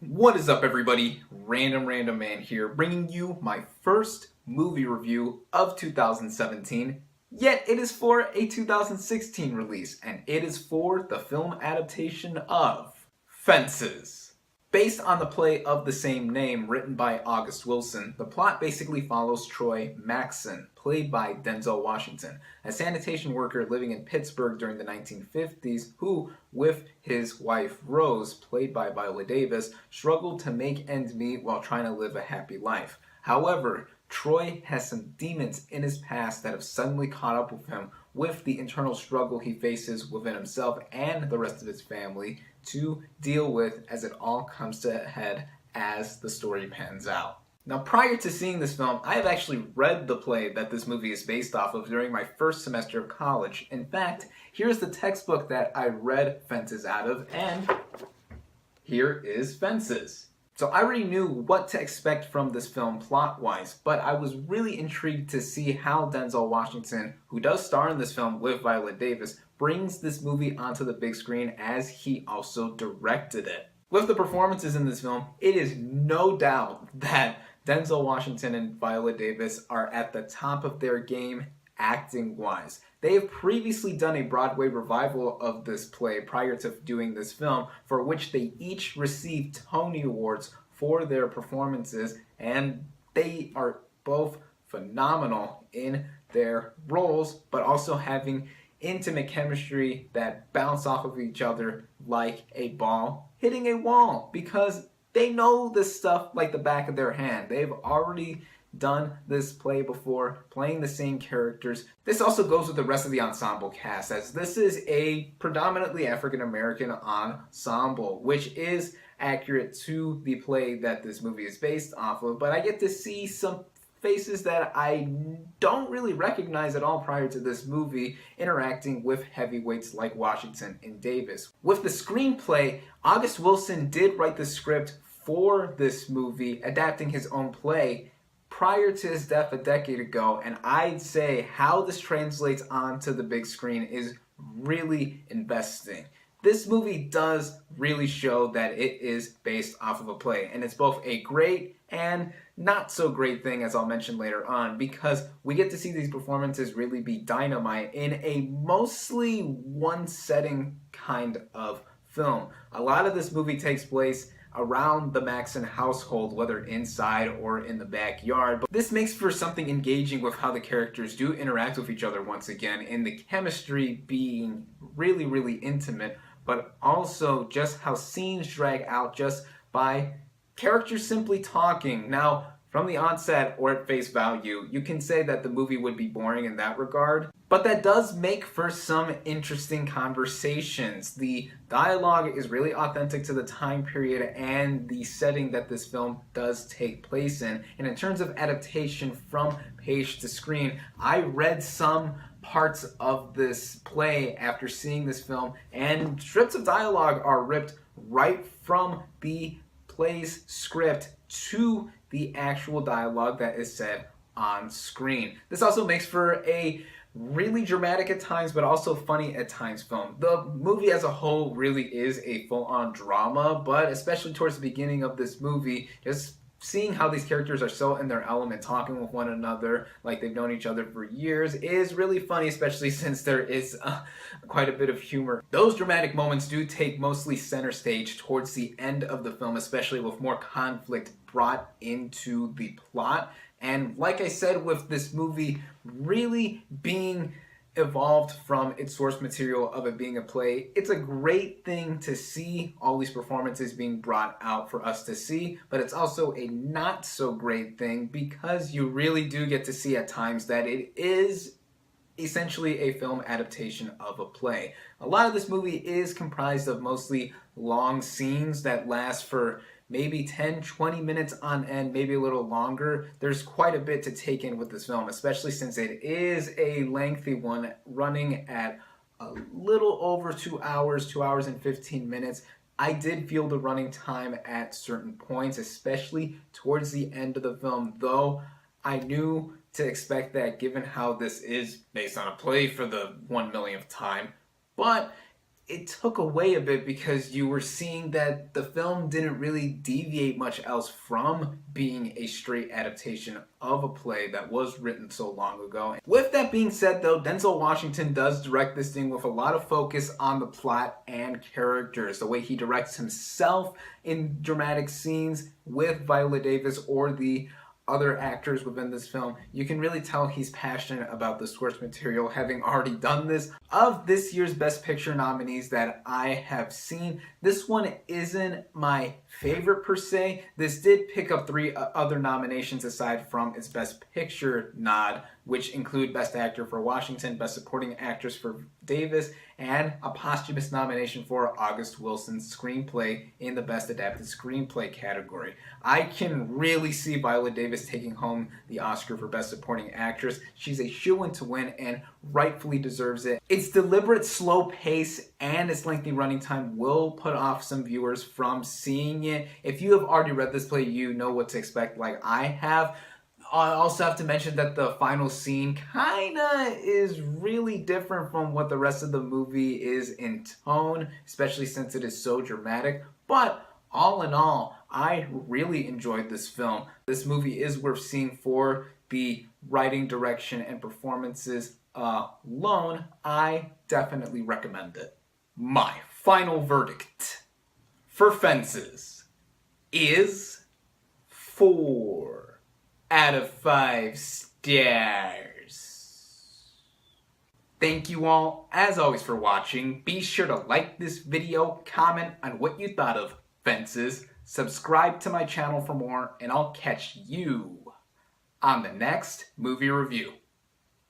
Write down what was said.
What is up, everybody? Random Random Man here, bringing you my first movie review of 2017, yet it is for a 2016 release, and it is for the film adaptation of Fences. Based on the play of the same name written by August Wilson, the plot basically follows Troy Maxson, played by Denzel Washington, a sanitation worker living in Pittsburgh during the 1950s who, with his wife Rose, played by Viola Davis, struggled to make ends meet while trying to live a happy life. However, Troy has some demons in his past that have suddenly caught up with him with the internal struggle he faces within himself and the rest of his family to deal with as it all comes to a head as the story pans out. Now, prior to seeing this film, I have actually read the play that this movie is based off of during my first semester of college. In fact, here's the textbook that I read Fences out of, and here is Fences. So I already knew what to expect from this film plot-wise, but I was really intrigued to see how Denzel Washington, who does star in this film with Viola Davis, brings this movie onto the big screen as he also directed it. With the performances in this film, it is no doubt that Denzel Washington and Viola Davis are at the top of their game acting-wise. They have previously done a Broadway revival of this play prior to doing this film, for which they each received Tony Awards for their performances, and they are both phenomenal in their roles, but also having intimate chemistry that bounce off of each other like a ball hitting a wall, because they know this stuff like the back of their hand. They've already done this play before, playing the same characters. This also goes with the rest of the ensemble cast, as this is a predominantly African-American ensemble, which is accurate to the play that this movie is based off of, but I get to see some faces that I don't really recognize at all prior to this movie interacting with heavyweights like Washington and Davis. With the screenplay, August Wilson did write the script for this movie, adapting his own play prior to his death a decade ago, and I'd say how this translates onto the big screen is really investing. This movie does really show that it is based off of a play, and it's both a great and not so great thing, as I'll mention later on, because we get to see these performances really be dynamite in a mostly one setting kind of film. A lot of this movie takes place around the Maxson household, whether inside or in the backyard. But this makes for something engaging with how the characters do interact with each other once again, and the chemistry being really, really intimate, but also just how scenes drag out just by characters simply talking. Now, from the onset or at face value, you can say that the movie would be boring in that regard, but that does make for some interesting conversations. The dialogue is really authentic to the time period and the setting that this film does take place in. And in terms of adaptation from page to screen, I read some parts of this play after seeing this film, and strips of dialogue are ripped right from the play's script to the actual dialogue that is said on screen. This also makes for a really dramatic at times, but also funny at times film. The movie as a whole really is a full-on drama, but especially towards the beginning of this movie, just seeing how these characters are so in their element, talking with one another like they've known each other for years, is really funny, especially since there is quite a bit of humor. Those dramatic moments do take mostly center stage towards the end of the film, especially with more conflict brought into the plot. And like I said, with this movie really being evolved from its source material of it being a play, it's a great thing to see all these performances being brought out for us to see, but it's also a not so great thing because you really do get to see at times that it is essentially a film adaptation of a play. A lot of this movie is comprised of mostly long scenes that last for maybe 10-20 minutes on end, maybe a little longer. There's quite a bit to take in with this film, especially since it is a lengthy one, running at a little over 2 hours, 2 hours and 15 minutes. I did feel the running time at certain points, especially towards the end of the film, though I knew to expect that given how this is based on a play for the 1 millionth time. But it took away a bit because you were seeing that the film didn't really deviate much else from being a straight adaptation of a play that was written so long ago. With that being said though, Denzel Washington does direct this thing with a lot of focus on the plot and characters. The way he directs himself in dramatic scenes with Viola Davis or the other actors within this film, you can really tell he's passionate about the source material, having already done this. Of this year's Best Picture nominees that I have seen, this one isn't my favorite per se. This did pick up 3 other nominations aside from its Best Picture nod, which include Best Actor for Washington, Best Supporting Actress for Davis, and a posthumous nomination for August Wilson's screenplay in the Best Adapted Screenplay category. I can really see Viola Davis taking home the Oscar for Best Supporting Actress. She's a shoo-in to win and rightfully deserves it. Its deliberate slow pace and its lengthy running time will put off some viewers from seeing it. If you have already read this play, you know what to expect like I have. I also have to mention that the final scene kinda is really different from what the rest of the movie is in tone, especially since it is so dramatic. But all in all, I really enjoyed this film. This movie is worth seeing for the writing, direction, and performances alone. I definitely recommend it. My final verdict for Fences is 4 out of 5 stars. Thank you all, as always, for watching. Be sure to like this video, comment on what you thought of Fences, subscribe to my channel for more, and I'll catch you on the next movie review.